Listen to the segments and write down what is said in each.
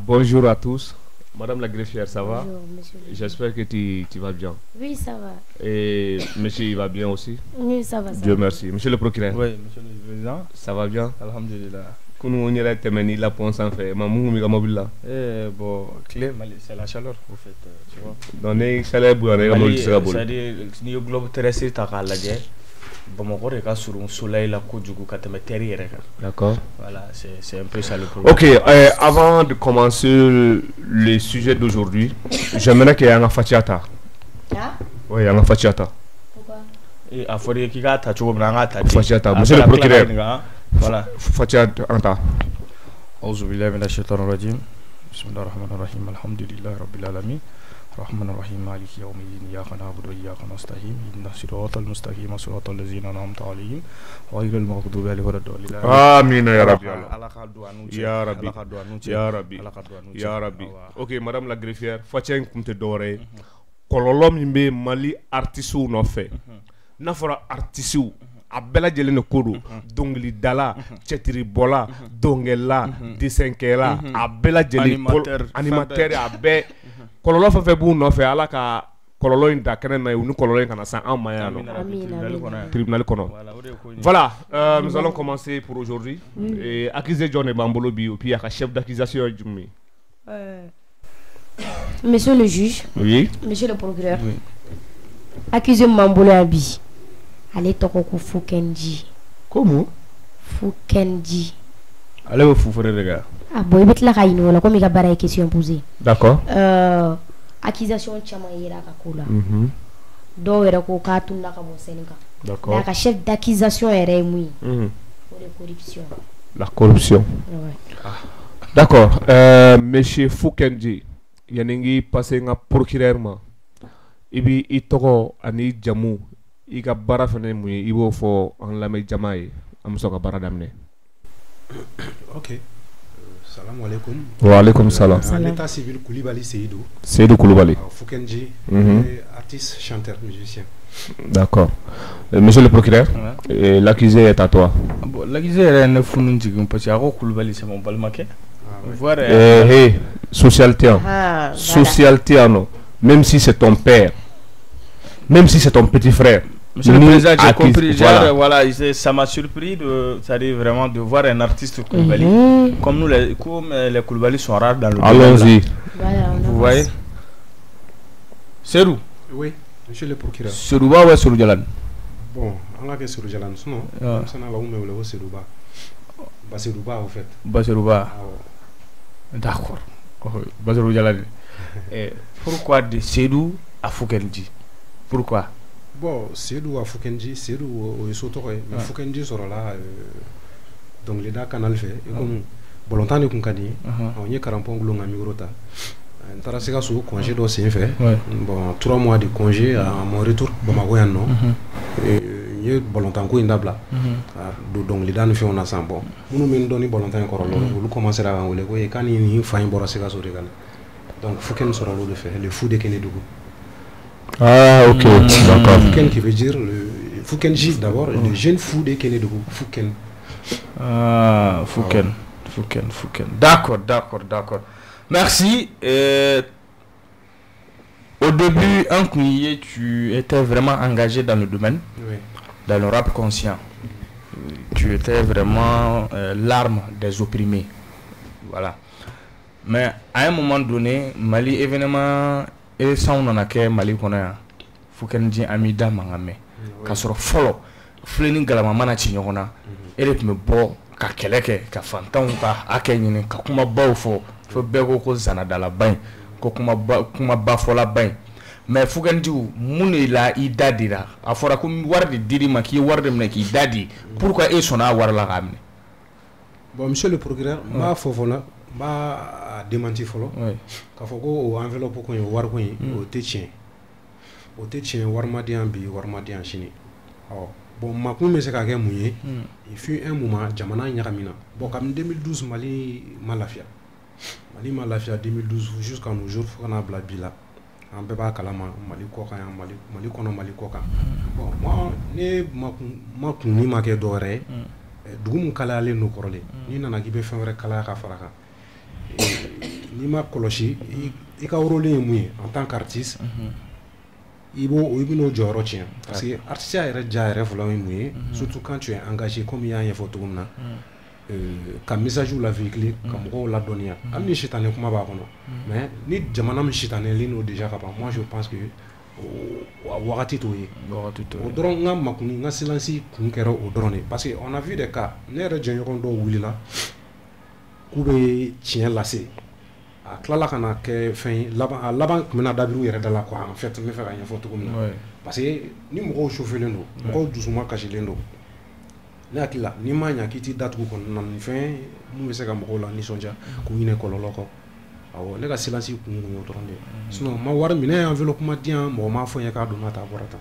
Bonjour à tous. Madame la greffière, ça va? Bonjour, monsieur. J'espère que tu vas bien. Oui, ça va. Et monsieur, il va bien aussi? Oui, ça va. Dieu merci. Monsieur le procureur? Oui, monsieur le président. Ça va bien? Alhamdulillah. Nous, on est là, la ponce en fait. Maman, on est mobile là. Bon, clé, c'est la chaleur, au fait, tu vois. Donc, les chaleur, on est mobile, c'est-à-dire, si le globe terrestre est à la guerre, Bamako est sur un soleil là, d'accord. Voilà, c'est un peu ça le problème. Ok, avant de commencer le sujet d'aujourd'hui, j'aimerais qu'il y ait un fatiata. Ah? Oui, un fatiata. Pourquoi? Et à forêt qui a tatoué Fatiata, monsieur le procureur. Voilà. Fatiata, anta. أعوذ بالله من الشيطان الرجيم بسم الله الرحمن الرحيم الحمد لله رب العالمين الرحمن الرحيم مالك يوم الدين إياك نعبد وإياك نستعين اهدنا الصراط المستقيم صراط الذين أنعمت عليهم غير المغضوب عليهم ولا الضالين آمين يا رب يا ربي يا ربي يا ربي. Ok, madame la greffière, Fatia Nkunte Dore, kololo mimbe Mali artisu no fait. Nafora artisu a bɛɛ lajɛlen de ko don dɔnkilidala cɛtiribola dɔnkɛla desenkɛla a bɛɛ lajɛlen animateur a bɛɛ kɔlɔlɔ fɛn fɛn b'u nɔfɛ Ala ka kɔlɔlɔ in da kɛnɛ na ye u ni kɔlɔlɔ in kana san an ma yan nɔ tribunal kɔnɔ. Voilà, nous allons commencer pour aujourd'hui. Accusé John b'an bolo bi et puis a ka chef d'accusation ye jumɛn ye? Monsieur le juge. Oui. Monsieur le procureur. Oui. Accusé m'an bolo yan bi. Ale tɔgɔ ko Fukenji. Comment? Fukenji. Ale bɛ fufure de kan. Ah bon, i bɛ tila ka ɲininka o la komi i ka baara ye question posée. D'accord. Accusation caman yera a ka ko la. Dɔw yɛrɛ ko k'a tununa ka bɔ scène kan. D'accord. Mais a ka chef d'accusation yɛrɛ ye mun ye? O de corruption. La corruption. Ouais. Ah. D'accord. Monsieur Fukenji, yani ngi passé nga procureur ma. Ibi i tɔgɔ ani jamu. I ka baara fana mun ye i b'o fɔ an lamɛn jama ye an bɛ sɔn ka baara daminɛ. Ok. Salam alaikum. Wa alaikum salam. En état civil, Koulibaly Seydou. Seydou Koulibaly. Fukenji, artiste, chanteur, musicien. D'accord. Monsieur le procureur, l'accusé est à toi. Bon, l'accusé est un fou parce que Koulibaly c'est mon balmaquet. Socialité. Socialité, non. Même si c'est ton père. Même si c'est ton petit frère. Monsieur le président, j'ai compris. Voilà, ça m'a surpris c'est-à-dire vraiment de voir un artiste Koulibaly. Comme les Koulibaly sont rares dans le domaine. Allons-y. Vous voyez? Serou. Oui, monsieur le procureur. Serouba ou Serou Jalan? Bon, on a que Serou Jalan, sinon, ça n'a pas où Serouba. Serouba, en fait. Serouba. D'accord. Serouba Jalan. Pourquoi de Serou à Fukenji? Pourquoi? Bon, Seydou à Fukenji, Seydou au Sotoé, mais Fukenji sera là, donc les deux canaux fait, et comme volontaire de Kunkadi, on y est 40 points à Migrota. Tarasika sous congé d'océan fait, bon, 3 mois de congé à mon retour, Bamagoyano, et il y a volontaire en Indabla, donc les deux fait on a sans bon. Nous nous donnons volontaire encore, vous commencez à envoyer, et quand il y a une fin, Borasika sur les canaux. Donc Fuken sera là de faire, le fou de Kenedougou. Ah, ok, d'accord. Fouken qui veut dire le Fukenji d'abord, le jeune fou de Kenedougou. Fouken. Ah, Fouken. D'accord. Merci. Au début, tu étais vraiment engagé dans le domaine, dans le rap conscient. Tu étais vraiment l'arme des opprimés. Voilà. Mais à un moment donné, Mali événement. Et ça on en a que Mali connaît Fukenji amida mangame ka sɔrɔ fɔlɔ fileni galama mana ci ɲɔgɔn na e de tun bɛ bɔ ka kɛlɛ kɛ ka fantanw ka hakɛ ɲini ka kumabaw fɔ fo bɛɛ ko zanadalaba in ko kumaba fɔlaba in mais Fukenjiw mun de la i da dira a fɔra ko wari de dir'i ma k'i ye wari de minɛ k'i da di pourquoi e sɔnna a wari la k'a minɛ? Bon, monsieur le procureur, m'a fɔ fɔlɔ m'a démenti fɔlɔ k'a fɔ ko o enveloppe ko in o wari ko in o tɛ tiɲɛ wari ma di yan bi wari ma di yan sini bon makun bɛ se ka kɛ mun ye il fut un moment jamana ɲagamina bon kabini 2012 Mali ma lafiya 2012 jusqu'à nos jours fo kana bila bi la an bɛɛ b'a kalama Mali kɔ kan yan Mali kɔnɔ Mali kɔ kan bon moi ne ma kun ni ma kɛ dɔ wɛrɛ ye dugu mun kalayalen don kɔrɔlen n'i nana k'i bɛ fɛn wɛrɛ kalaya ka fara kan n'i ma kɔlɔsi i ka rôle ye mun ye en tant qu'artiste i bɛn'o jɔyɔrɔ tiɲɛ parce que artiste yɛrɛ ja yɛrɛ fɔlɔ ye mun ye surtout quand tu es engagé comme i y'a ɲɛfɔ cogo min na ka message la véhiculer ka mɔgɔw ladɔnniya hali ni sitanɛ kuma b'a kɔnɔ mais ni jamana min sitanɛlen don déjà ka ban moi je pense que wagati t'o ye o dɔrɔn n ka makuni n ka silence kun kɛra o dɔrɔn de parce que on a vu des cas ne yɛrɛ jɛɲɔgɔn dɔw wulila k'u bɛ tiɲɛ lase a tilala ka na kɛ fɛn ye laban tun bɛna dabiri u yɛrɛ da la quoi en fait n bɛ fɛ ka ɲɛfɔ cogo min na parce que ni mɔgɔw chauffelen don mɔgɔw dusuma kasilen don ne hakili la n'i ma ɲa k'i t'i datugu kɔnɔna na nin fɛn mun bɛ se ka mɔgɔw la nisɔndiya k'u ɲinɛ kɔlɔlɔ kɔ awɔ ne ka silence kun y'o dɔrɔn de ye sinon ma wari minɛ enveloppement di yan mɔgɔ m'a fɔ n ye k'a donna ta a bɔra tan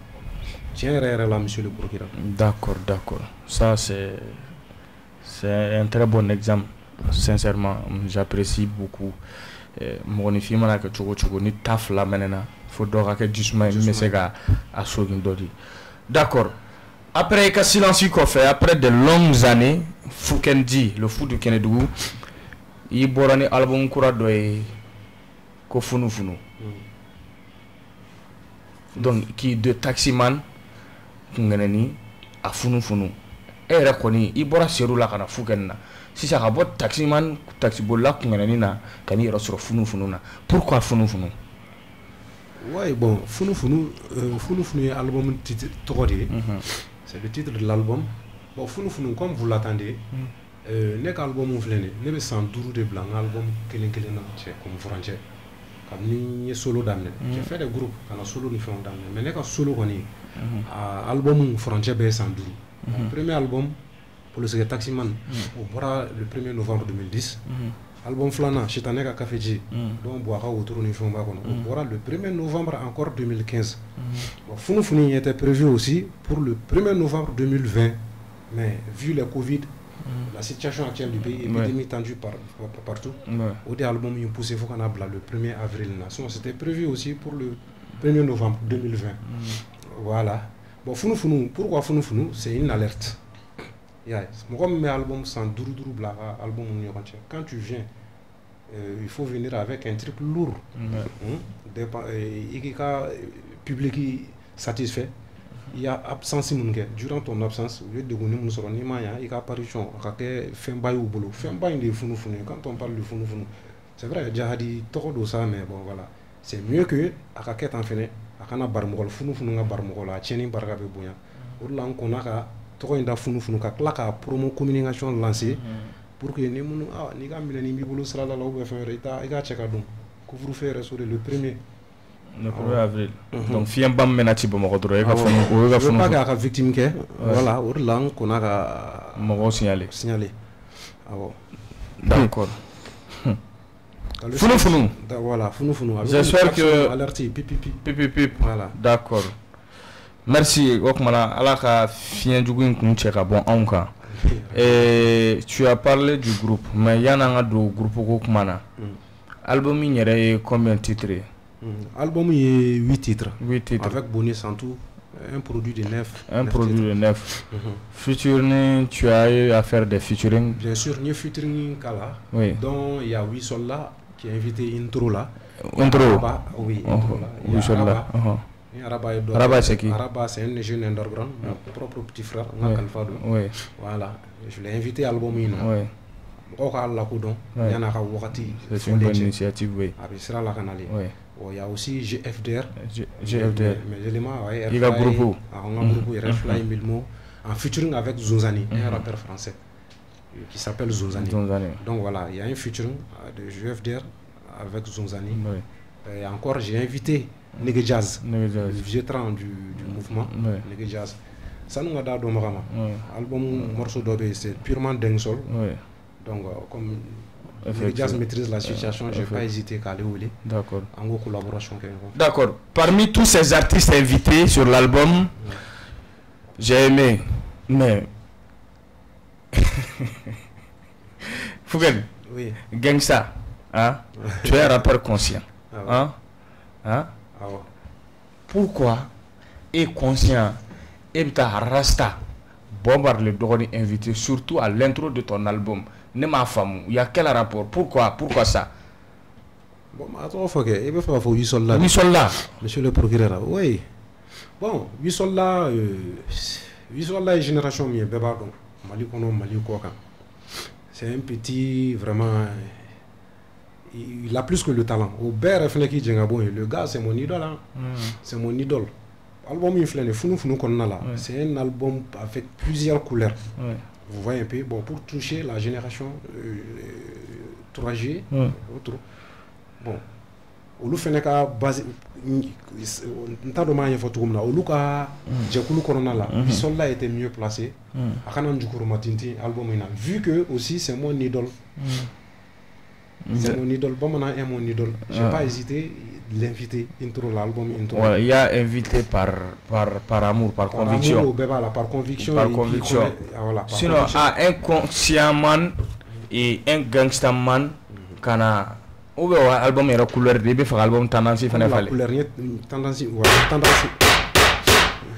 tiɲɛ yɛrɛ yɛrɛ la monsieur le procureur. D'accord ça c'est un très bon exemple sincèrement j'apprécie beaucoup mɔgɔninfin mana kɛ cogo cogo ni ta fila mɛnɛna fo dɔ ka kɛ jisuma ye min bɛ se ka a sogin dɔ di d'accord. Après ka silence kɔfɛ après de longues années Foukendi le fou de Kenedougou i bɔra ni album kura dɔ ye ko Funu Funu donc qui de Taximan kungeneni a Funu Funu e yɛrɛ kɔni i bɔra seru la ka na Foukendi na sisan ka bɔ Taximan taxibolila kungeneni na ka n'i yɛrɛ sɔrɔ Funu Funu na pourquoi Funu Funu? Ouais bon Funu Funu ye album titre tɔgɔ de ye. C'est le titre de l'album. Bon, Funu Funu, comme vous l'attendez, ne ka album filɛ nin ne bɛ san 5 de bila n ka album kelen na cɛ comme furancɛ kabini n ye solo daminɛ j'ai fait des groupes ka na solo ni fɛnw daminɛ mais ne ka solo kɔni album furancɛ bɛɛ ye san 5 premier album Polosɛgɛ Taximan o bɔra le 1er novembre 2010 album filanan Sitanɛ ka Caféji donc Buwaka wotoro ni fɛnw b'a kɔnɔ o bɔra le 1er novembre encore 2015 bon, Funu Funu était prévu aussi pour le 1er novembre 2020 mais vu le Covid la situation actuelle du pays épidémie tendue partout au dé album il poussé faut qu'on a le 1er avril sinon c'était prévu aussi pour le 1er novembre 2020 voilà bon Funu Funu pourquoi Funu Funu c'est une alerte mɔgɔ min bɛ album san 5 bila ka album ni ɲɔgɔn cɛ quand tu viens il faut venir avec un truc lourd i k'i ka public satisfait il y a absence minnu kɛ durant ton absence u ye degunni minnu sɔrɔ n'i ma ɲa i ka apparition a ka kɛ fɛnba y'u bolo fɛnba in de ye Funu Funu ye quand on parle de Funu Funu c'est vrai Jahadi tɔgɔ don sa mais bon voilà c'est mieux que a ka kɛ tan fɛnɛ a kana bari mɔgɔ la Funu Funu ka bari mɔgɔ la a tiɲɛni barika bɛ bonya o de la n kɔnna ka tɔgɔ in da Funu Funu ka tila ka promo communication lancer pour que ni minnu n'i ka minɛni b'i bolo sira la ou bien fɛn wɛrɛ i k'a cɛ ka don couvre-feu yɛrɛ so de le 1er avril donc fiɲɛba min bɛna ci Bamakɔ dɔrɔn e ka Funu o ye ka Funu Funu a ka victime kɛ voilà o de la n kɔnna ka mɔgɔw signaler awɔ d'accord Funu Funu voilà Funu Funu j'espère que alerte pip voilà d'accord merci o kumana ala ka fiɲɛ jugu in kun cɛ ka bɔ anw kan tu as parlé du groupe mais yan'an ka don groupe ko kuma na album in yɛrɛ ye combien de titres album ye 8 titres avec Boni Santou un produit de 9 featuring tu as eu à faire des featuring bien sûr ni featuring kala donc il y a Wisol là qui a invité Intro là oui Intro là Wisol là Araba c'est qui? Araba c'est un jeune underground, mon propre petit frère, voilà. Je l'ai invité à l'album. C'est une bonne initiative, oui. Il y a aussi GFDR. Mais l'élément, il a groupe. En featuring avec Zonzani, un rappeur français qui s'appelle Zonzani. Donc voilà, il y a un featuring de GFDR avec Zonzani. Et encore, j'ai invité Nege Jazz, le vétéran du mouvement Nege Jazz. Ça nous a donné album morceau d'obé, c'est purement dancehall. Donc comme Nege Jazz maîtrise la situation, je n'ai pas hésité à aller où il est. D'accord. En collaboration. D'accord. Parmi tous ces artistes invités sur l'album, j'ai aimé, mais Fouken, oui. Gangsta, hein? Tu es un rappeur conscient, hein? Pourquoi est conscient et rasta bombarde le droit invité surtout à l'intro de ton album ne m'a femme il y a quel rapport pourquoi ça bon attends faut que il faut faire 8 soldats monsieur le procureur oui bon 8 soldats génération mieux bébé donc Mali kono Mali koka c'est un petit vraiment il a plus que le talent au ber fleki djengabo le gars c'est mon idole hein. C'est mon idole album inflane funu konna là c'est un album avec plusieurs couleurs vous voyez un peu bon pour toucher la génération 3G autre bon olu fene ka base ntado ma yefo tugumna olu ka jekulu corona là Bisola était mieux placé akana njukuru matinti album ina vu que aussi c'est mon idole c'est mon idole Bamana est mon idole j'ai pas hésité l'inviter intro l'album intro ouais, il y a invité par amour par conviction amour, par conviction voilà, sinon un consciemment et un gangsterman kana ou bien album est couleur de faire album tendance il fallait couleur tendance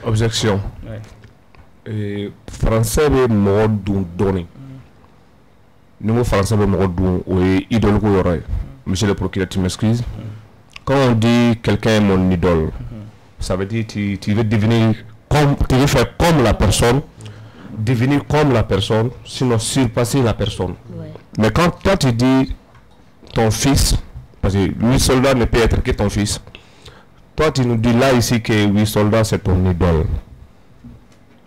objection et français be mode donné nous français be mode ou idole ko yoro monsieur le procureur tu m'excuses quand on dit quelqu'un est mon idole ça veut dire tu veux devenir comme tu veux faire comme la personne devenir comme la personne sinon surpasser la personne mais quand toi tu dis ton fils, parce que 8 soldats ne peut être que ton fils. Toi, tu nous dis là ici que 8 soldats c'est ton idole.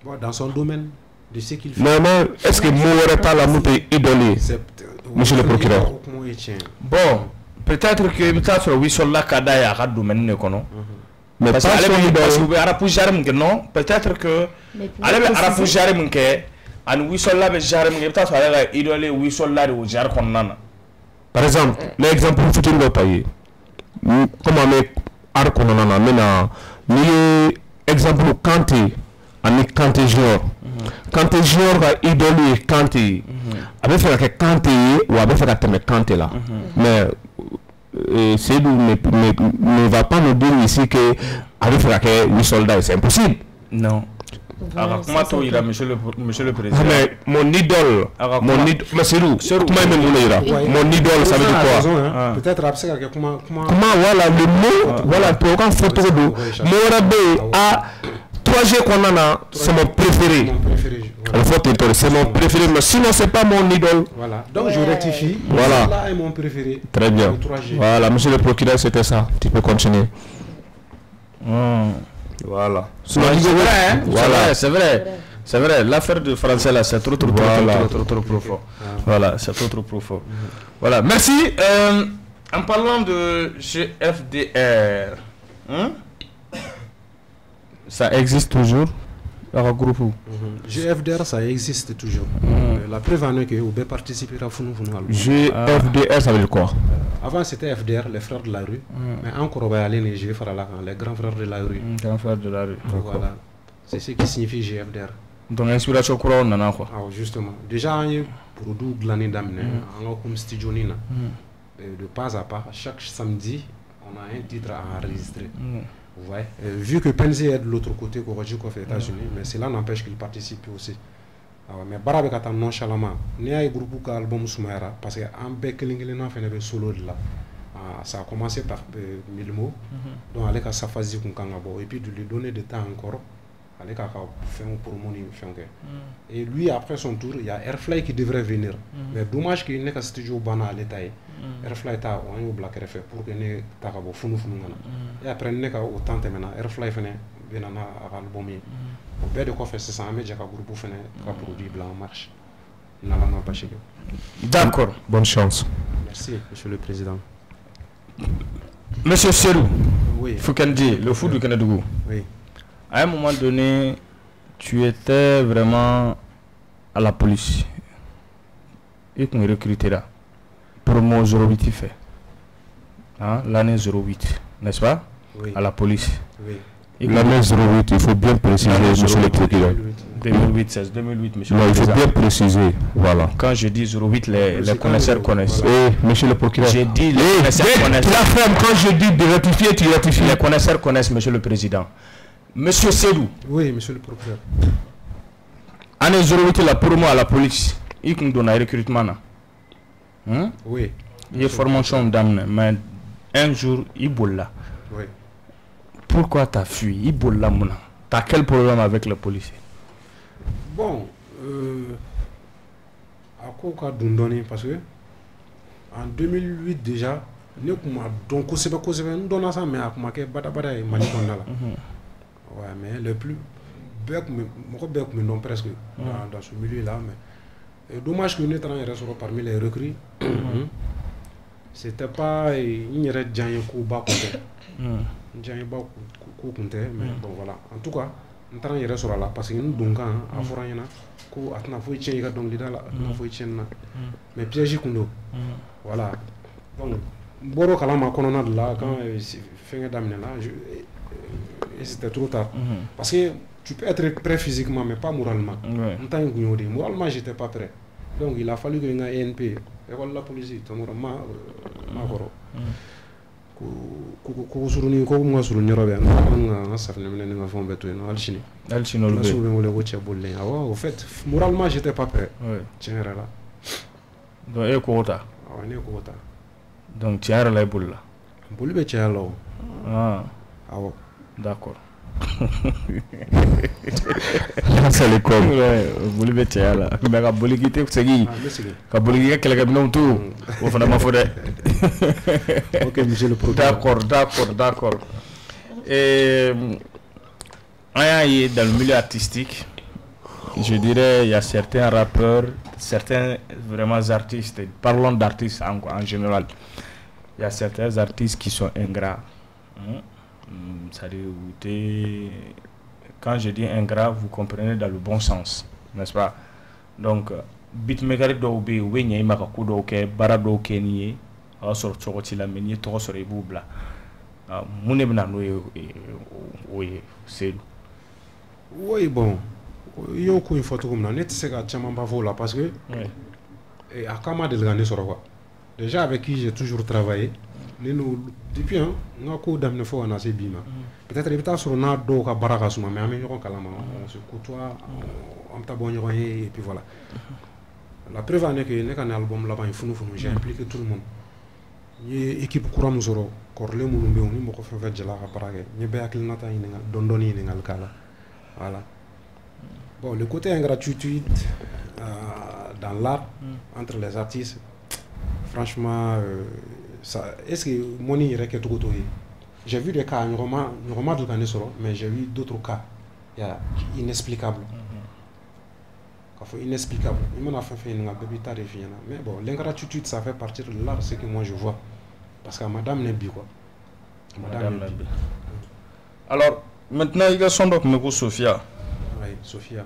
Bon, dans son domaine, de ce qu'il fait. Non, est-ce que Mouereta la moute est idolé, monsieur le procureur? Bon, peut-être que 8 soldats Kadaya a domaine ne connaît. Mais parce que non, peut-être que. Allez, Arapu Jarem que. En 8 soldats, Jarem, peut-être que idolé 8 soldats au Jar Konana. Par exemple, l'exemple futur de payer. Comment mais arconana maintenant ni exemple Kanté ami Kanté junior Kanté junior a idolé Kanté avait fait que Kanté ou avait fait que Kanté là mais c'est ne va pas nous dire ici que avait fait que 8 soldats c'est impossible non. Alors, comment tu iras, monsieur le président? Mais mon idole, mais c'est où? Mon idole, ça veut dire quoi? Peut-être après comment voilà le mot, voilà pour quand photo de Morabé à 3G qu'on a, c'est mon préféré. C'est mon préféré, mais sinon c'est pas mon idole. Voilà. Donc je rectifie. Voilà. Là est mon préféré. Très bien. Voilà, monsieur le procureur, c'était ça. Tu peux continuer. Voilà. C'est vrai, voilà, c'est vrai. L'affaire de français là, c'est trop profond. Voilà, c'est trop profond. Voilà, merci. En parlant de GFDR, ça existe toujours. GFDR, ça existe toujours. La preuve en est que vous participera à Founou. GFDR, ça veut dire quoi? Avant c'était FDR, les frères de la rue. Mais encore on va aller les grands frères de la rue. Grands frères de la rue. Voilà. C'est ce qui signifie GFDR. Donc l'inspiration courante on en a quoi? Justement. Déjà on a produit l'année d'amener. On a comme studio Nina. De pas à pas, chaque samedi, on a un titre à enregistrer. Ouais. Vu que Penzi est de l'autre côté qu'aux États-Unis, mais cela n'empêche qu'il participe aussi. Mais Barabe Katan nonchalamment, il y a un groupe qui a album Soumaïra, parce qu'un bec l'ingénieur fait un solo de là. Ça a commencé par 1000 mots, donc avec sa phase et puis de lui donner du temps encore, avec faire un promo. Et lui, après son tour, il y a Airfly qui devrait venir. Mais dommage qu'il n'ait qu'un studio banal à l'état. Airfly est un black RF pour que ne takabo funu. Et après n'est qu'à autant maintenant Airfly fait bien un album. Au père de quoi faire c'est ça mais j'ai qu'un groupe fait un produit blanc en marche. D'accord, bonne chance. Merci monsieur le président. Monsieur Serou, oui. Foukendi, le foot du Kénédougou. Oui. À un moment donné, tu étais vraiment à la police. Et qu'on recrutait là. Promo 08 fait. Hein? L'année 08, n'est-ce pas? Oui. À la police. Oui. L'année 08, il faut bien préciser, monsieur le procureur. 2008, c'est 2008, monsieur Non, le il faut président. bien préciser. Voilà. Quand je dis 08, les connaisseurs connaissent. Monsieur le procureur. J'ai dit les connaisseurs Tu connaissent. la ferme quand je dis de rectifier, tu rectifies. Les connaisseurs connaissent, monsieur le président. Monsieur Sedou, Oui, monsieur le procureur. année 08 la promo à la police, il nous donne un recrutement. Oui. Il y a formation d'âme, mais un jour, il boule là. Oui. Pourquoi tu as fui? Il boule là, mon. Tu as quel problème avec les policiers? Bon, à quoi on a donné parce que en 2008 déjà, nous avons donc nous donnons ça, mais à quoi bada et Malikona là. Ouais, mais le plus bec me non presque dans ce milieu là, mais dommage que nous étions parmi les recrues. C'était pas une règle de bas mais bon voilà. En tout cas, nous avons là parce que nous donc à Forana, ko atna foi tien donc lida la na foi tien na mais piège kundo voilà. Donc boro kala ma konona de là quand fin d'amener là et c'était trop tard parce que tu peux être prêt physiquement mais pas moralement. Moralement j'étais pas prêt. Donc il a fallu que une ANP école la police ma koro ko suruni ko mo suruni robe nga safne menen nga fon beto no alchini le so be mo le ko chebolle au fait moralement j'étais pas prêt. Tiens là donc e ko ta ne ko ta donc tiens là bulla bulli be tiens là awo d'accord c'est le com bulli be tiens là mais ka bulli kite segi ka bulli ka kele ka binom tout o fana ma fode. Ok, monsieur le procureur. D'accord. Et dans le milieu artistique, je dirais il y a certains rappeurs, certains vraiment artistes, parlons d'artistes en général, il y a certains artistes qui sont ingrats. Quand je dis ingrat, vous comprenez dans le bon sens, n'est-ce pas? Donc, beatmaker dobe wenye maka kudo ke barado keniye a sort chokoti la meni to sort e bubla mune bna no c'est oui bon yo ko une photo comme na net c'est ka chama ba vola parce que et à kama de gagner sur quoi déjà avec qui j'ai toujours travaillé nous depuis nga ko damne fo na c'est bima peut-être il sur na do ka baraka suma mais ami ko kalama on se côtoie on ta bonne et puis voilà. La preuve est que nous avons un album là-bas, j'ai impliqué tout le monde. L'équipe courant nous aura corlé mon numéro, nous avons fait de la parade. Nous avons fait nata dondoni voilà. Bon, le côté ingratitude dans l'art entre les artistes, franchement, est-ce que mon irait que tout j'ai vu des cas, mais j'ai vu d'autres cas, inexplicables. Inexplicable. Mais bon, l'ingratitude, ça fait partie de l'art, c'est que moi je vois. Parce que madame n'est quoi. Madame n'est. Alors, maintenant, il y a son doc, mais pour Sophia. Oui, Sophia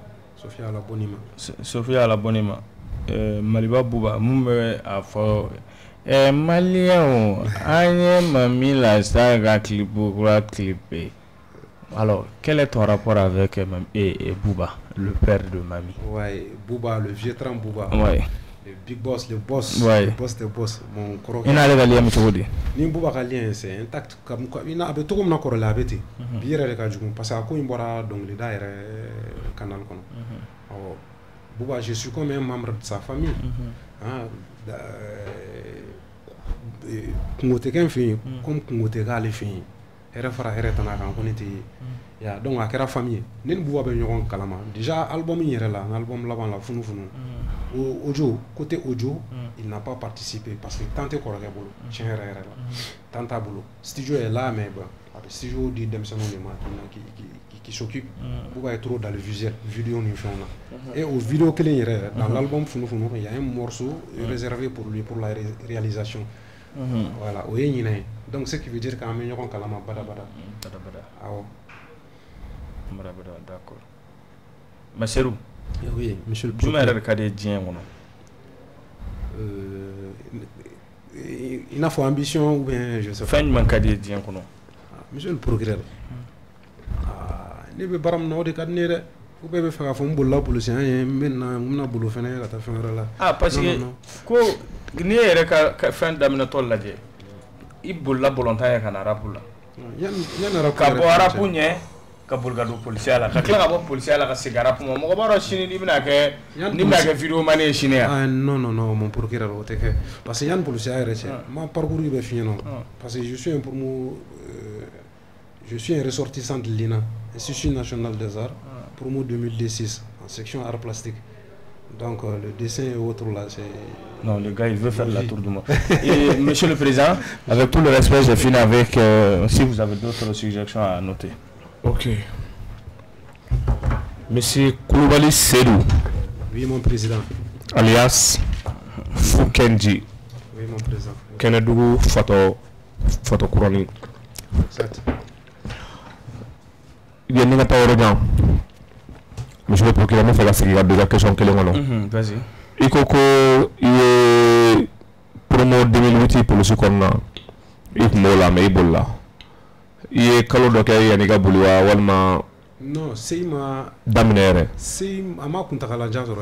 à la bonima. Sophia à la bonima. Maliba Bouba, Moumbe a fait. Malien, Agne Mami la saga clipé. Alors, quel est ton rapport avec Bouba, le père de Mami? Ouais, Bouba, le vieux tram Bouba. Ouais. Le big boss, le boss. Ouais. Le boss des boss. Mon croque. Il a les liens, ni Bouba Galien, c'est intact. Comme il a tout comme na corolla habité. Bien les cas du coup, parce que quand il boira donc les daires canal con. Oh, Bouba, je suis comme un membre de sa famille. Kungote qu'un film, comme Kungote Gali film. Era fara era tana kan koniti ya donc a kɛra famille nen buwa be ɲɔgɔn kalama déjà album yɛrɛ la album laban la funu audio côté audio il n'a pas participé parce que tant kɔrɔkɛ bolo tiɲɛ yɛrɛ la tant t'a bolo studio est là mais bon avec studio di denmisɛnninw de ma qui s'occupe buba est trop dans le visuel vidéo ni fɛnw na et au vidéo kelen yɛrɛ dans l'album funu il y a un morceau réservé pour lui pour la réalisation. Voilà, oui, donc ce qui veut dire qu'en meilleur kalama bada. D'accord. Masserou. Oui, monsieur le procureur. Il n'a pas ambition ou bien je sais pas. Monsieur le procureur. Ne be baram no de kadnere Ou bébé faire un boulot policier, maintenant, on a boulot fini, la fin là. Ah, parce que, quoi, ni est fin d'aminatol là, il boula volontaire qu'un arabe là. Y'en a Cabo arabe, Kabulgado policier la ka policier la ka segara pour mo baro chini ni bina ke vidéo mané chini ah non mon procureur o te que parce que yan policier reche ma parcours be fini non parce que je suis un promo je suis un ressortissant de l'INA Institut national des arts promo 2016 en section art plastique donc le dessin et autres là c'est non le gars il veut faire la tour du monde et monsieur le président avec tout le respect je finis avec si vous avez d'autres suggestions à noter. Ok. Monsieur Koulibaly Seydou. Oui, mon président. Alias Foukenji. Oui, mon président. Kenedougou Fato Kourani. Exact. Il y a une question. Monsieur le procureur, je vais faire deux questions. Vas-y. Il y a promo 2008 pour le secondaire. Il y a il est calot donc il y a des gars boulua walma non c'est ma daminere c'est ama kuntakala jazoro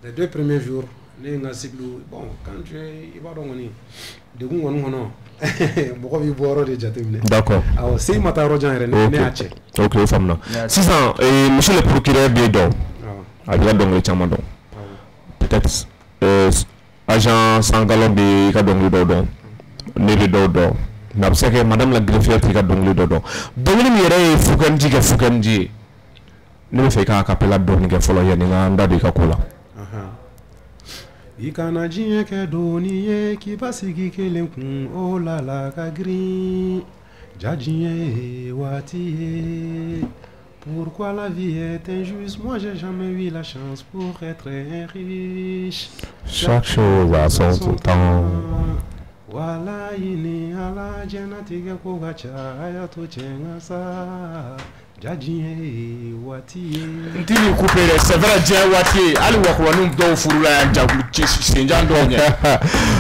les 2 premiers jours les nga siblu bon quand tu il va donc ni de ngon ngono boko bi boro de jatemine d'accord alors c'est ma taro jan ne ache ok famna 6 ans et monsieur le procureur Biedo a bien donc le chamando peut-être agent sangalon bi ka donc do ne bi do n'abseke madame la greffière qui a donné dodo dongli mi yere fukanji ne me fait ka capella doni ke folo yani nga ndadi ka kula ikana jiye ke doni ye ki basigi kelen kun oh la la ka gris jajiye wati pourquoi la vie est injuste moi j'ai jamais eu la chance pour être riche chaque chose a son temps. Wala ini ala janati ga ko gacha ayato chenga sa jajiye wati ndini coupé c'est vrai dia wati ali wakwa num do furula ya jagu senjan do nya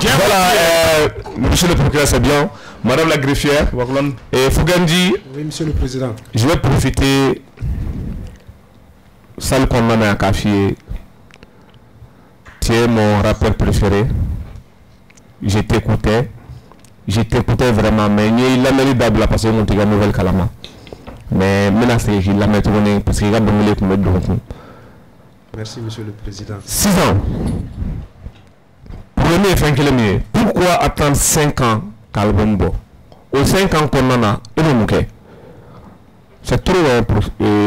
voilà monsieur le procureur c'est bien madame la greffière et Foukenji. Oui monsieur le président, je vais profiter salle qu'on a café. Tu es mon rappeur préféré. Je t'écoutais vraiment, mais il a mis d'abord parce que mon nouvelle calama. Mais maintenant, il l'a mis tourné parce qu'il a donné le coup. Merci, monsieur le président. 6 ans. Premier fin que le mieux. Pourquoi attendre 5 ans Kalbombo? Aux 5 ans qu'on en a, c'est trop pour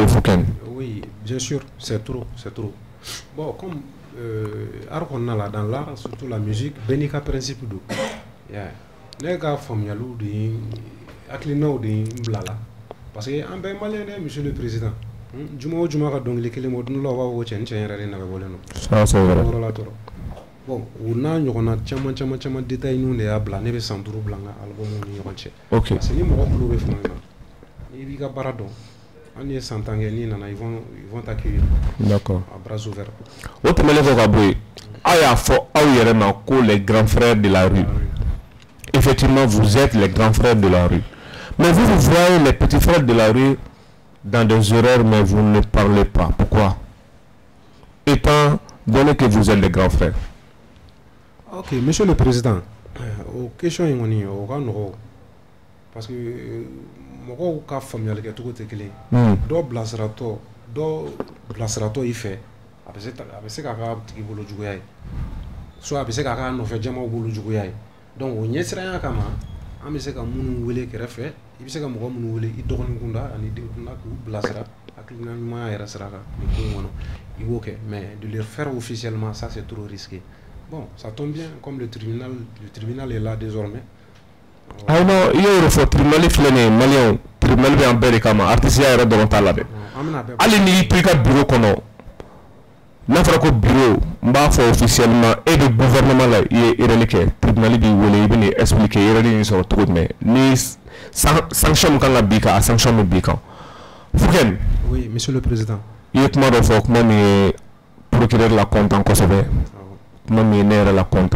Fouken. Oui, bien sûr, c'est trop. Bon, comme art qu'on a là dans l'art, surtout la musique, Benika principe d'eau. Les gars font yalou de Aklino de Blala. Parce que en ben malin, monsieur le président. Juma donc les mots de l'eau au Chen Chen Rena Volano. Ça, c'est vrai. Bon, on a chama détail nous les abla, neve sanduru blanga, album ni. Ok. C'est ni mon club fond. Il y a Baradon. Ils vont t'accueillir. D'accord. À bras ouverts. Autre les grands frères de la rue. Effectivement, vous êtes les grands frères de la rue. Mais vous voyez les petits frères de la rue dans des erreurs, mais vous ne parlez pas. Pourquoi? Étant donné que vous êtes les grands frères. Ok, monsieur le président, aux questions, parce que mɔgɔw ka faamuyali kɛ cogo tɛ kelen dɔ bilasirato i fɛ a bɛ se k'a ka tigi bolo juguya ye soit a bɛ se k'a ka nɔfɛ jamaw bolo juguya ye donc o ɲɛsiranya kama an bɛ se ka minnu wele kɛrɛfɛ i bɛ se ka mɔgɔ minnu wele i dɔgɔnin kunda ani den kunda k'u bilasira hakilina ɲumanya yɛrɛ sira kan nin ko in kɔnɔ i b'o kɛ mais de le faire officiellement ça c'est trop risqué. Bon, ça tombe bien comme le tribunal est là désormais. Ah non, il y a un tribunal flené, malien, tribunal en Belgique, artiste est dans ta labé. Allez, ni prika bureau kono. N'a pas que bureau, m'a fait officiellement et le gouvernement là, il est reliqué. Tribunal dit voulait venir expliquer, il est sur tout mais ni sanction quand la bika, à sanction le bika. Fouken. Oui, monsieur le président. Il est comment de faire, comment me procurer la compte en Kosovo. Comment me nère la compte.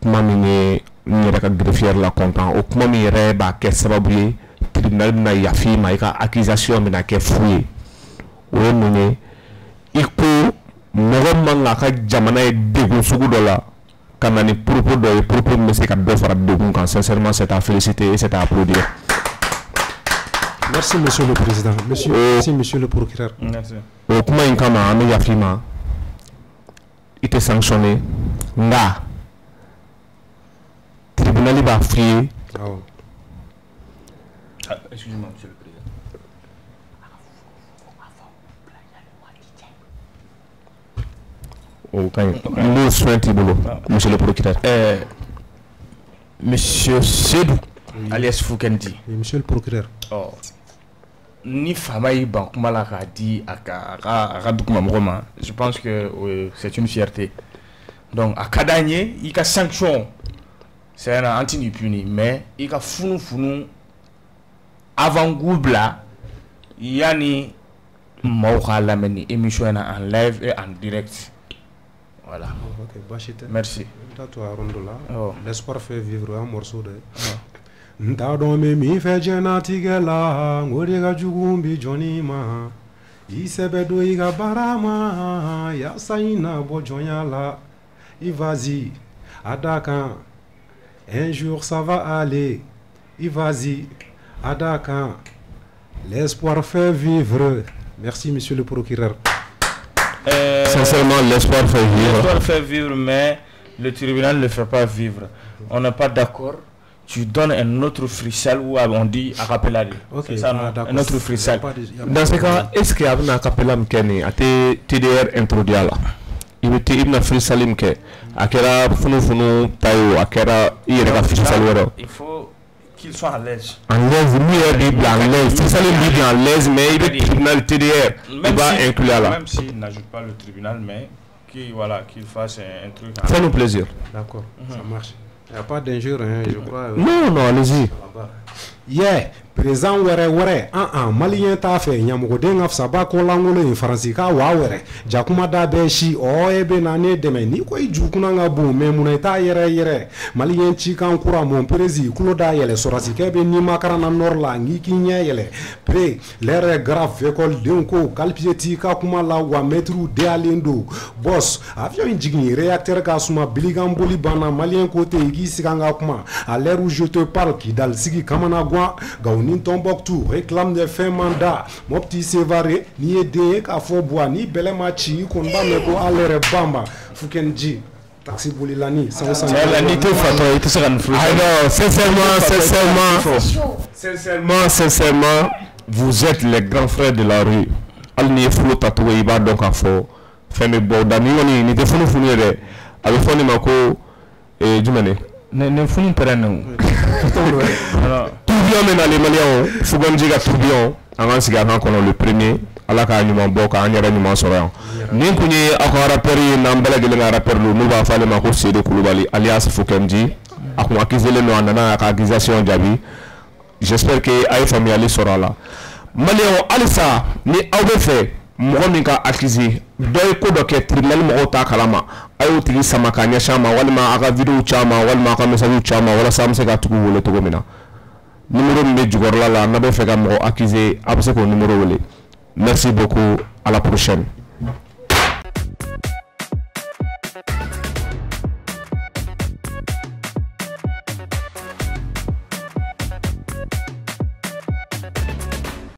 Comment me ni ka greffière la content o kuma mi reba ke sababu tribunal na yafi ma ka accusation mi na ke fouiller o ye mun ye i ko mɔgɔ man ka ka jamana ye degun sugu dɔ la ka na ni propos dɔ ye propos min bɛ se ka dɔ fara degun kan sincèrement c'est à féliciter et c'est à applaudir. Merci monsieur le président. Merci monsieur le procureur. Merci. O kuma in kama an bɛ yafa i ma i tɛ sanctionné nka tribunal b'a f'i ye. Excusez-moi monsieur le président. Nous souhaitons monsieur le procureur. Monsieur Sedou, alias Foukendi. Oui, monsieur le procureur. Oh. Ni Famaï Bankumala a dit à Doukma, je pense que c'est une fierté. Donc, à Kadanye, il y a sanction. C'est un anti-puni, mais il y a founou avant Goubla, il y a ni Mauha Lameni émission en live et en direct. Voilà. Merci. L'espoir fait vivre un morceau de. Ntadome mi fe jena tigela ngori ga jugumbi jonima isebedo iga barama ya saina bo jonyala ivazi adaka un jour ça va aller ivazi adaka l'espoir fait vivre. Merci monsieur le procureur. Sincèrement l'espoir fait vivre. L'espoir fait vivre mais le tribunal ne le fait pas vivre. On n'est pas d'accord. Tu donnes un autre freestyle où on dit acapella. Okay, ça, un autre freestyle. Dans ce cas, est-ce qu'il y a un acapella mkeni à TDR introduit là? Il était une freestyle mke. Akera funu tayo akera il freestyle. Il faut qu'il soit à l'aise. En l'aise, lui est à l'aise. Freestyle lui à l'aise, mais il est tribunal TDR. Il va inclure là. Même s'il n'ajoute pas le tribunal, mais qu'il fasse un truc. Fais-nous plaisir. D'accord, ça marche. Il n'y a pas d'injure, hein, je crois. Non, allez-y. Yeah, présent were malien ta fe nyamugo ngaf saba ko langolo in fransika wa were jakuma da be shi o ebe na ne deme ni ko ijukuna nga bu memuna ta yere malien chi kan kura mon prezi kulo da yele sorasi kebe ni makara na norla ngi kinye yele pre l'ere grave école denko kalpieti ka kuma la wa metru de alendo boss avion injigni réacteur ka suma biligamboli bana malien côté igi sikanga kuma à l'heure où je te parle qui dal sigi kamana gwa Gaunin Tombouctou réclame des fins mandat. Mon petit sévaré, ni aidé qu'à faux bois, ni belle machi, qu'on va me go à l'air bamba. Foukenji, taxi boulilani, sans sincèrement, vous êtes les grands frères de la rue. Alni flou tatoué, il va donc à faux. Femme Bordani, on y était fou fournir. Avec Foni Mako et Dumane. Ne fou perenne. Tourbillon mena les Maliens, Fougonji ga tourbillon, avant sigaran qu'on le premier, ala ka nyuma boka anyara nyuma sora. Nin kunye akara peri nambala gelenga rapper lu nuba fale mako Seydou Koulibaly alias Foukenji, akuma kizele no anana ka accusation jabi. J'espère que ay famille sera là. Maliens alisa ni awbe fait mɔgɔ min ka accusé dɔ ye ko dɔ kɛ tribunal mɔgɔw t'a kalama a y'o tigi sama k'a ɲɛsin a ma walima a ka vidéo caman walima a ka message caman walasa an bɛ se ka tigi wele cogo min na numéro min bɛ jukɔrɔla la n'a bɛ fɛ ka mɔgɔ accusé a bɛ se k'o numéro wele merci beaucoup à la prochaine.